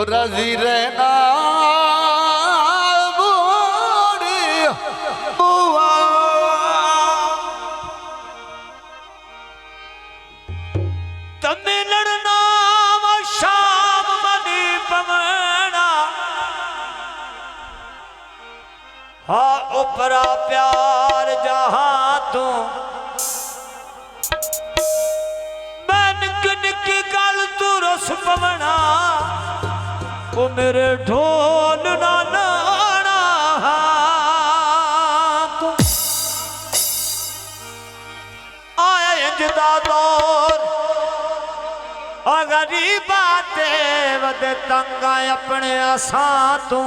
राजी रहना बूढ़ी बुआ। तमे लड़ना शाम मनी पवना हा उपरा प्यार जहां तू मैं निक निक गल तू रस पवना वो मेरे ढोल ना नाना तू आया इंजदा दौर गरीबा ते वदे तंगा अपने आसा तू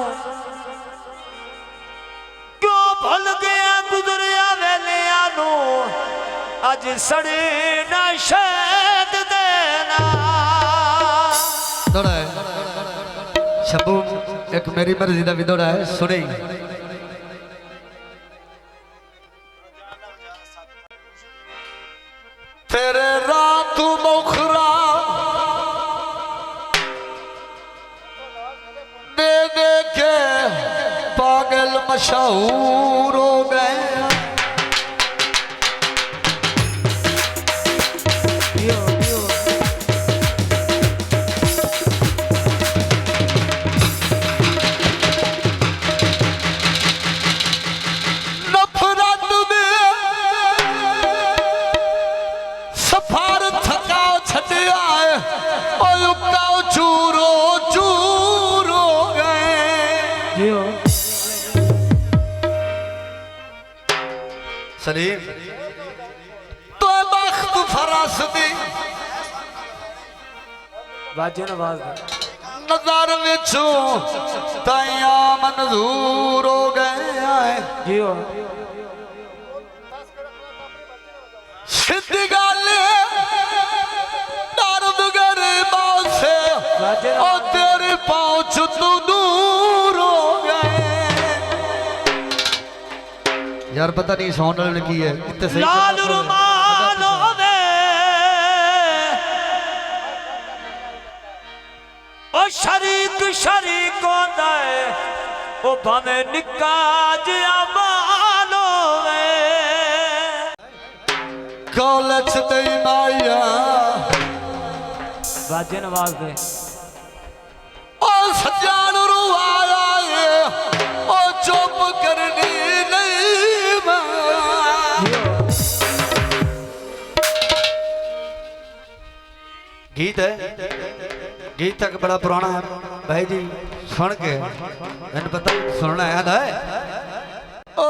क्यों भूल गया गुजरिया वेलिया नू अज सड़ी ना शैद देना। दौड़ा है शब्बू एक मेरी मर्जी का भी दौड़ा है सुने। तेरे रात मुखरा दे दे के पागल मशहूर हो गए। नफरत में सफार थकाओ छटिया है और उकाओ चूरो चूर हो गए। सलीम तो बख्त फरास दी बाजे नवाज नजर विचों तैया मंजूर हो गए। जियो सिद्धी गल दर्द गरीबा से और तेरे पहुंच तू दूर हो गए। यार पता नहीं सोन वाले की है इतने सही लाल रुमाल होवे ओ शरीक शरीक होंदा है ओ भावे निक्का जिहा बाल होवे। कॉलेज दे माया बाजे नवाज दे ओ सजान रुआया है ओ चुप करनी नहीं मां। गीत है गीत तक बड़ा पुराना है भाई जी सुन के मैंने पता सुनना याद है। ओ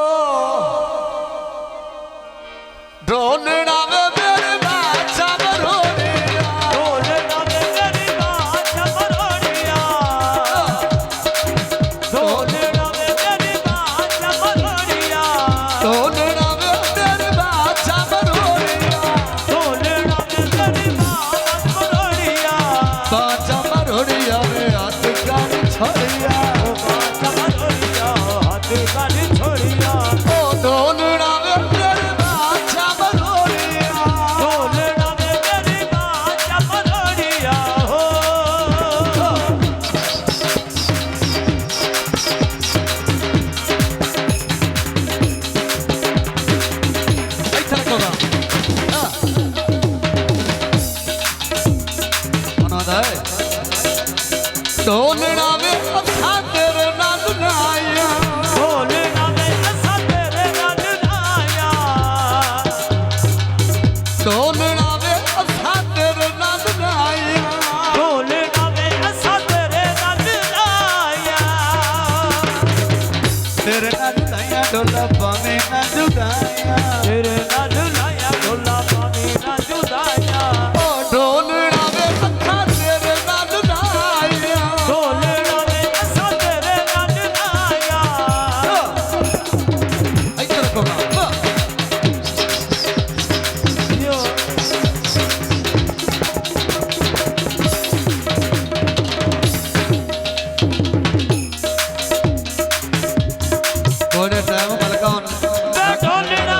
ढोलना में मेरे बाचा मरोड़िया ढोलना में मेरी बाजा मरोड़िया ढोलना में मेरी बाजा मरोड़िया ढोलना में मेरे बाचा मरोड़िया ढोलना में मेरी बाजा मरोड़िया बाचा मरोड़िया में हाथ गाड़ी छोड़िया बाजा मरोड़िया हाथ गाड़ी छोड़िया ओ ढोलना में मेरे बाचा मरोड़िया ढोलना में मेरी बाजा मरोड़िया हो ऐसा रखोगा मनादा है ढोलना में अच्छा तेरे नाम नाया ढोलना में असा तेरे नाल आया ढोलना में अच्छा तेरे नाम नाया ढोलना में असा तेरे नाल आया तेरे नाल नाया ढोला पावे ना जुदाया तेरे नाल लाया ढोला पानी ना जुदाया ओ ढोलना में अच्छा तेरे नाम नाया ढोलना में असा तेरे नाल आया ऐसा रखोगा यो थोड़े टाइम मलका ढोलना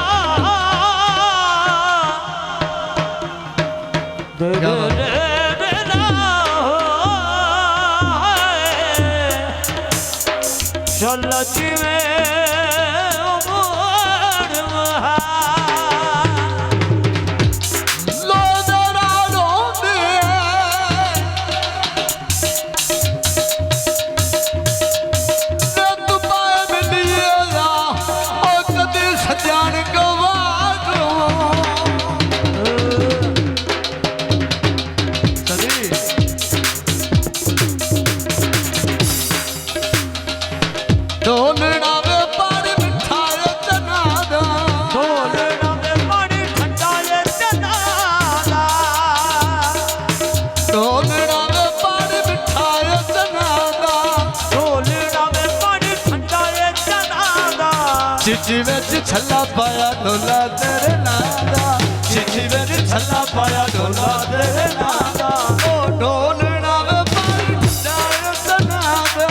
ਵਿੱਚ ਛੱਲਾ ਪਾਇਆ ਢੋਲਾ ਤੇਰੇ ਨਾਂ ਦਾ ਚਿੱਠੀ ਵਿੱਚ ਛੱਲਾ ਪਾਇਆ ਢੋਲਾ ਤੇਰੇ ਨਾਂ ਦਾ ਉਹ ਢੋਲਣਾ ਵੇ ਪਾਣੀ ਠੰਡਾ ਸਨਾ ਦਾ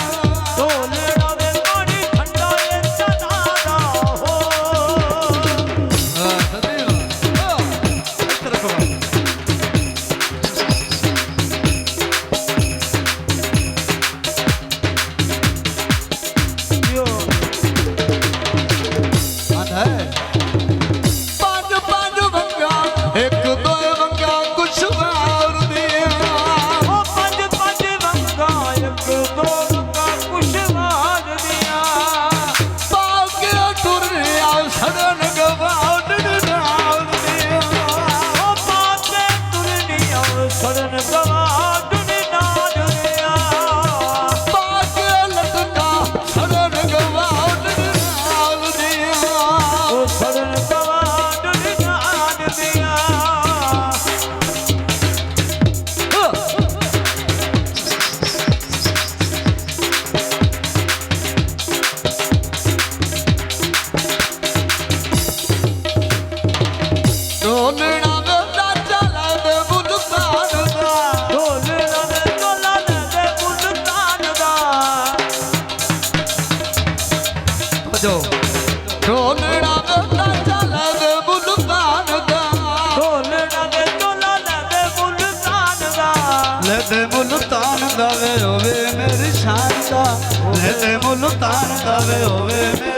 ਢੋਲਣਾ ਵੇ ਪਾਣੀ ਠੰਡਾ ਏ ਸਦਾ ਦਾ ਹੋ ਢੋਲਣਾ ਵੇ ਚੱਲਾ ਵੇ ਮੁਲਤਾਨ ਦਾ ਢੋਲਣਾ ਵੇ ਢੋਲਾ ਲੈ ਮੁਲਤਾਨ ਦਾ ਲੈ ਦੇ ਮੁਲਤਾਨ ਦਾ ਵੇ ਹੋਵੇ ਮੇਰੀ ਸ਼ਾਨ ਦਾ ਲੈ ਦੇ ਮੁਲਤਾਨ ਦਾ ਵੇ ਹੋਵੇ